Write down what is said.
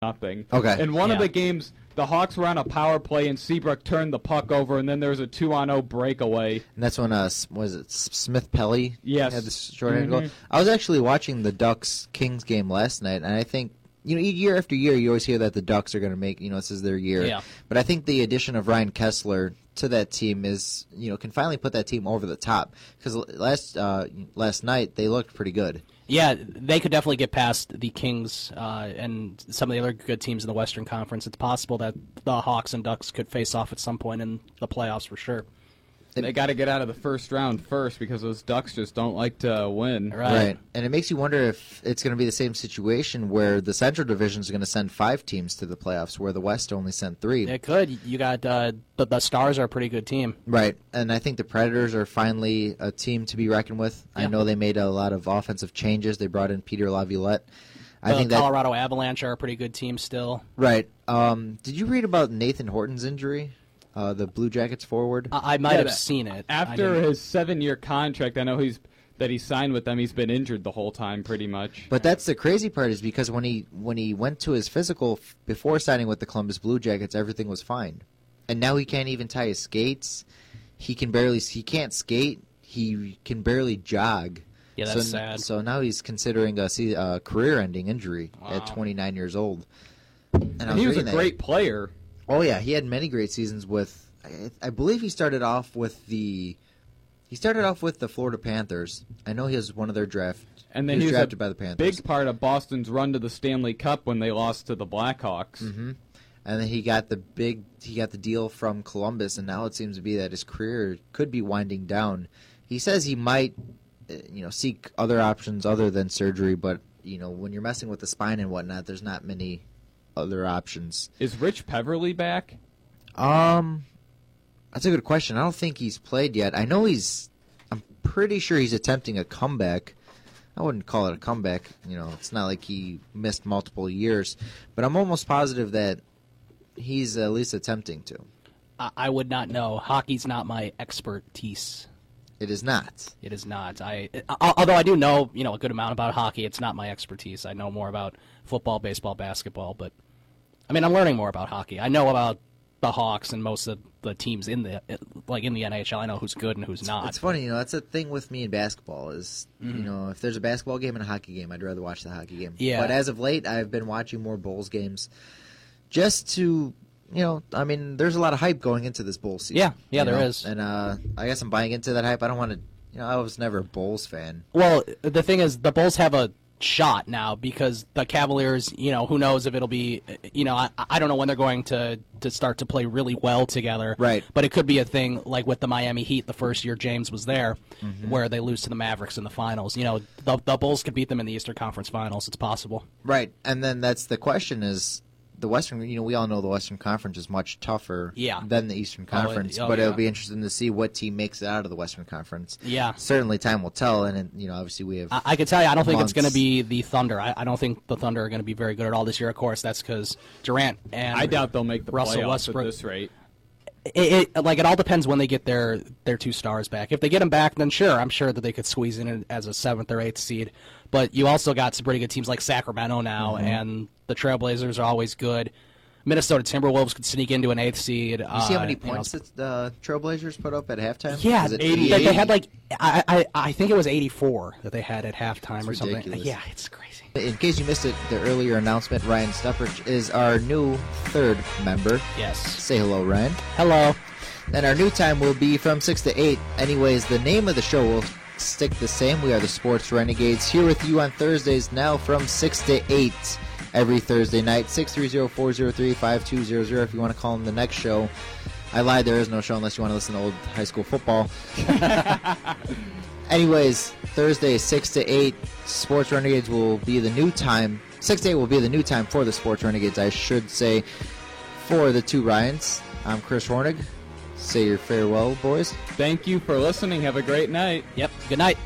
nothing. Okay. In one of the games, the Hawks were on a power play, and Seabrook turned the puck over, and then there was a 2-on-0 breakaway. And that's when, was it Smith Pelly? Yes. Had the short-handed goal. I was actually watching the Ducks-Kings game last night, and I think, year after year, you always hear that the Ducks are going to make, this is their year. Yeah. But I think the addition of Ryan Kessler to that team is, can finally put that team over the top. Because last night, they looked pretty good. Yeah, they could definitely get past the Kings and some of the other good teams in the Western Conference. It's possible that the Hawks and Ducks could face off at some point in the playoffs for sure. They got to get out of the first round first because those Ducks just don't like to win. Right. And it makes you wonder if it's going to be the same situation where the Central Division is going to send 5 teams to the playoffs where the West only sent 3. It could. You got the Stars are a pretty good team. Right. And I think the Predators are finally a team to be reckoned with. Yeah. I know they made a lot of offensive changes. They brought in Peter Laviolette. I think Colorado Avalanche are a pretty good team still. Right. Did you read about Nathan Horton's injury? The Blue Jackets forward? I might have seen it. After his 7-year contract, I know that he signed with them. He's been injured the whole time, pretty much. But that's the crazy part, is because when he went to his physical before signing with the Columbus Blue Jackets, everything was fine, and now he can't even tie his skates. He can't skate. He can barely jog. Yeah, that's sad. So now he's considering a career-ending injury at 29 years old. And he was a great player. Oh yeah, he had many great seasons with. I believe he started off with the Florida Panthers. I know he was one of their draft. And then he was drafted by the Panthers. Big part of Boston's run to the Stanley Cup when they lost to the Blackhawks. Mm-hmm. And then he got the deal from Columbus, and now it seems to be that his career could be winding down. He says he might, seek other options other than surgery, but when you're messing with the spine and whatnot, there's not many other options. Is Rich Peverly back? That's a good question. I don't think he's played yet. I'm pretty sure he's attempting a comeback. I wouldn't call it a comeback. It's not like he missed multiple years, but I'm almost positive that he's at least attempting to. I would not know. Hockey's not my expertise. It is not. It is not. Although I do know, a good amount about hockey, it's not my expertise. I know more about football, baseball, basketball, but I'm learning more about hockey. I know about the Hawks and most of the teams in the NHL. I know who's good and who's not. It's funny, that's a thing with me in basketball is, if there's a basketball game and a hockey game, I'd rather watch the hockey game. Yeah. But as of late, I've been watching more Bulls games just to, there's a lot of hype going into this Bulls season. Yeah, there is. And I guess I'm buying into that hype. I don't want to, I was never a Bulls fan. Well, the thing is, the Bulls have a shot now because the Cavaliers, who knows if it'll be, I don't know when they're going to start to play really well together. Right. But it could be a thing like with the Miami Heat the first year James was there, where they lose to the Mavericks in the finals. The Bulls could beat them in the Eastern Conference Finals. It's possible. Right. And then that's the question is, the Western, we all know the Western Conference is much tougher than the Eastern Conference, but it'll be interesting to see what team makes it out of the Western Conference. Yeah. Certainly time will tell, and obviously we have I can tell you, I don't think it's going to be the Thunder. I don't think the Thunder are going to be very good at all this year. Of course, that's because Durant and I doubt they'll make the Russell playoffs Westbrook. at this rate. It all depends when they get their 2 stars back. If they get them back, then sure, I'm sure that they could squeeze in as a 7th or 8th seed. But you also got some pretty good teams like Sacramento now, and the Trailblazers are always good. Minnesota Timberwolves could sneak into an 8th seed. You see how many points that the Trailblazers put up at halftime? Yeah, Was it 88. They had I think it was 84 that they had at halftime or something. Ridiculous. Yeah, it's crazy. In case you missed it, the earlier announcement, Ryan Stupprich is our new 3rd member. Yes. Say hello, Ryan. Hello. And our new time will be from 6 to 8. Anyways, the name of the show will stick the same. We are the Sports Renegades, here with you on Thursdays now from 6 to 8. Every Thursday night, 630-403-5200 if you want to call in the next show. I lied, there is no show unless you want to listen to old high school football. Anyways, Thursday, 6 to 8, Sports Renegades will be the new time. 6 to 8 will be the new time for the Sports Renegades, I should say. For the 2 Ryans, I'm Chris Hornig. Say your farewell, boys. Thank you for listening. Have a great night. Yep, good night.